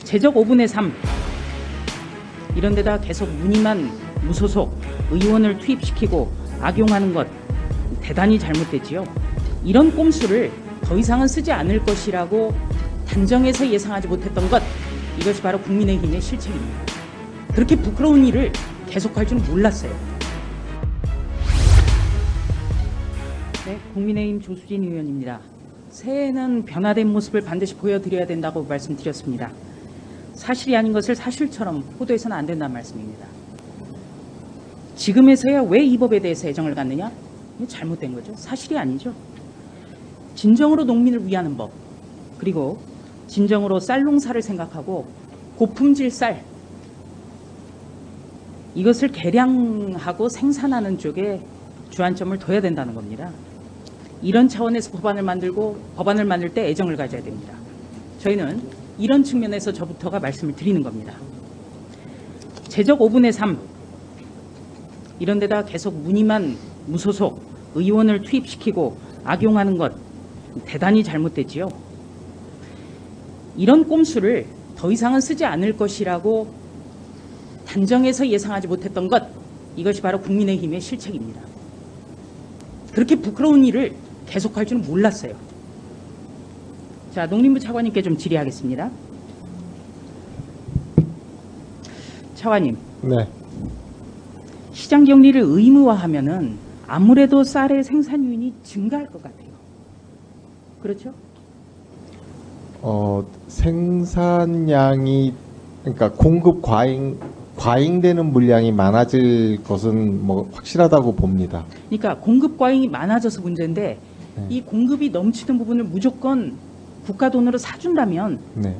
제적 5분의 3 이런 데다 계속 무늬만 무소속 의원을 투입시키고 악용하는 것 대단히 잘못됐지요. 이런 꼼수를 더 이상은 쓰지 않을 것이라고 단정해서 예상하지 못했던 것, 이것이 바로 국민의힘의 실책입니다. 그렇게 부끄러운 일을 계속할 줄 몰랐어요. 네, 국민의힘 조수진 의원입니다. 새해에는 변화된 모습을 반드시 보여드려야 된다고 말씀드렸습니다. 사실이 아닌 것을 사실처럼 호도해서는 안 된다는 말씀입니다. 지금에서야 왜 이 법에 대해서 애정을 갖느냐? 잘못된 거죠. 사실이 아니죠. 진정으로 농민을 위하는 법, 그리고 진정으로 쌀 농사를 생각하고 고품질 쌀, 이것을 개량하고 생산하는 쪽에 주안점을 둬야 된다는 겁니다. 이런 차원에서 법안을 만들 때 애정을 가져야 됩니다. 저희는 이런 측면에서 저부터가 말씀을 드리는 겁니다. 제적 5분의 3 이런 데다 계속 무늬만 무소속 의원을 투입시키고 악용하는 것 대단히 잘못됐지요. 이런 꼼수를 더 이상은 쓰지 않을 것이라고 단정해서 예상하지 못했던 것, 이것이 바로 국민의힘의 실책입니다. 그렇게 부끄러운 일을 계속할 줄은 몰랐어요. 자, 농림부 차관님께 좀 질의하겠습니다. 차관님. 네. 시장 격리를 의무화하면은 아무래도 쌀의 생산율이 증가할 것 같아요. 그렇죠? 생산량이, 그러니까 공급 과잉되는 물량이 많아질 것은 뭐 확실하다고 봅니다. 그러니까 공급 과잉이 많아져서 문제인데, 네. 이 공급이 넘치는 부분을 무조건 국가 돈으로 사준다면 네.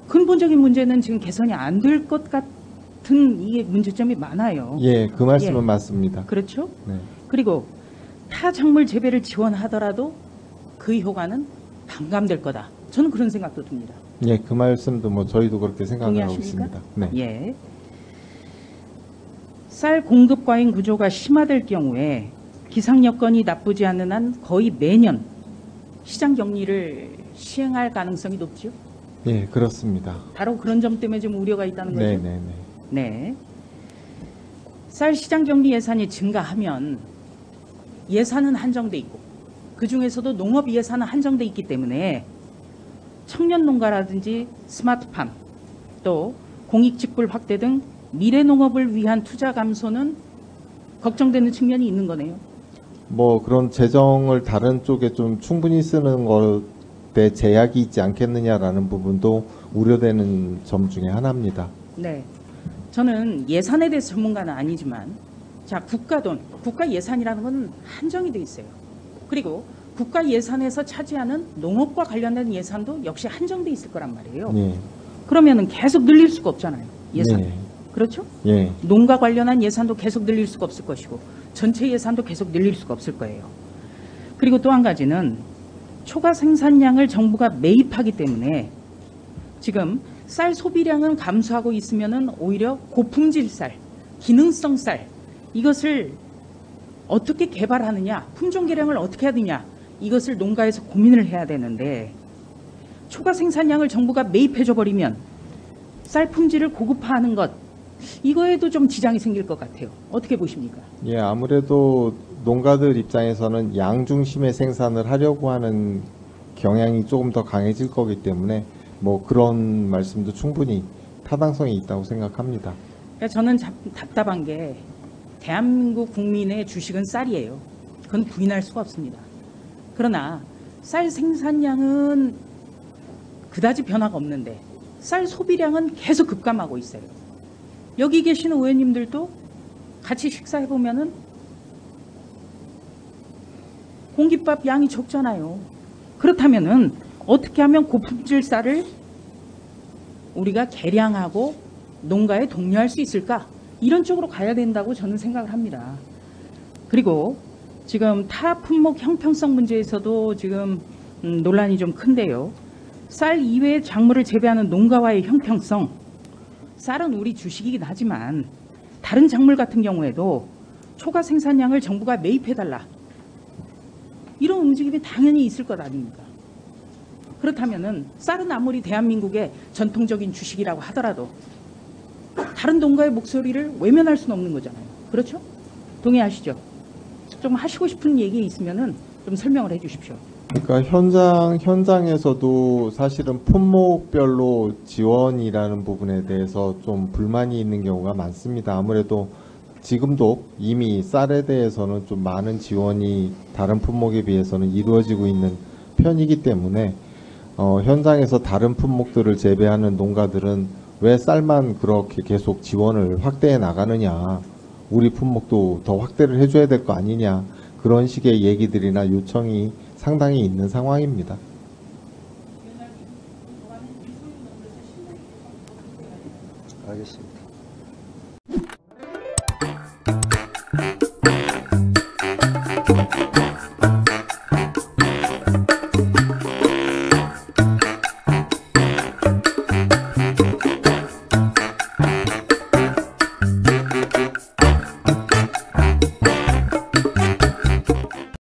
근본적인 문제는 지금 개선이 안 될 것 같은 이게 문제점이 많아요. 예, 그 말씀은 맞습니다. 그렇죠? 네. 그리고 타작물 재배를 지원하더라도 그 효과는 반감될 거다. 저는 그런 생각도 듭니다. 예, 그 말씀도 뭐 저희도 그렇게 생각하고 동의하십니까? 있습니다. 네. 예. 쌀 공급 과잉 구조가 심화될 경우에 기상 여건이 나쁘지 않는 한 거의 매년 시장 격리를 시행할 가능성이 높죠. 예, 그렇습니다. 바로 그런 점 때문에 좀 우려가 있다는 거죠. 네. 네. 쌀 시장 격리 예산이 증가하면 예산은 한정돼 있고 그 중에서도 농업 예산은 한정돼 있기 때문에 청년 농가라든지 스마트팜 또 공익직불 확대 등 미래 농업을 위한 투자 감소는 걱정되는 측면이 있는 거네요. 뭐 그런 재정을 다른 쪽에 좀 충분히 쓰는 것에 제약이 있지 않겠느냐라는 부분도 우려되는 점 중에 하나입니다. 네. 저는 예산에 대해서 전문가는 아니지만 자, 국가 돈, 국가 예산이라는 건 한정이 돼 있어요. 그리고 국가 예산에서 차지하는 농업과 관련된 예산도 역시 한정돼 있을 거란 말이에요. 예. 그러면은 계속 늘릴 수가 없잖아요. 예산. 예. 그렇죠? 예. 농가 관련한 예산도 계속 늘릴 수가 없을 것이고 전체 예산도 계속 늘릴 수가 없을 거예요. 그리고 또 한 가지는 초과 생산량을 정부가 매입하기 때문에 지금 쌀 소비량은 감소하고 있으면은 오히려 고품질 쌀, 기능성 쌀 이것을 어떻게 개발하느냐, 품종 개량을 어떻게 하느냐 이것을 농가에서 고민을 해야 되는데 초과 생산량을 정부가 매입해줘 버리면 쌀 품질을 고급화하는 것 이거에도 좀 지장이 생길 것 같아요. 어떻게 보십니까? 예, 아무래도 농가들 입장에서는 양 중심의 생산을 하려고 하는 경향이 조금 더 강해질 거기 때문에 뭐 그런 말씀도 충분히 타당성이 있다고 생각합니다. 그러니까 저는 답답한 게 대한민국 국민의 주식은 쌀이에요. 그건 부인할 수가 없습니다. 그러나 쌀 생산량은 그다지 변화가 없는데 쌀 소비량은 계속 급감하고 있어요. 여기 계시는 의원님들도 같이 식사해보면은 공깃밥 양이 적잖아요. 그렇다면은 어떻게 하면 고품질 쌀을 우리가 개량하고 농가에 독려할 수 있을까? 이런 쪽으로 가야 된다고 저는 생각을 합니다. 그리고 지금 타 품목 형평성 문제에서도 지금 논란이 좀 큰데요. 쌀 이외의 작물을 재배하는 농가와의 형평성, 쌀은 우리 주식이긴 하지만 다른 작물 같은 경우에도 초과 생산량을 정부가 매입해달라. 이런 움직임이 당연히 있을 것 아닙니까? 그렇다면은 쌀은 아무리 대한민국의 전통적인 주식이라고 하더라도 다른 농가의 목소리를 외면할 수는 없는 거잖아요. 그렇죠? 동의하시죠? 좀 하시고 싶은 얘기 있으면은 좀 설명을 해주십시오. 그러니까 현장에서도 사실은 품목별로 지원이라는 부분에 대해서 좀 불만이 있는 경우가 많습니다. 아무래도 지금도 이미 쌀에 대해서는 좀 많은 지원이 다른 품목에 비해서는 이루어지고 있는 편이기 때문에 현장에서 다른 품목들을 재배하는 농가들은 왜 쌀만 그렇게 계속 지원을 확대해 나가느냐, 우리 품목도 더 확대를 해줘야 될 거 아니냐, 그런 식의 얘기들이나 요청이 상당히 있는 상황입니다. 알겠습니다.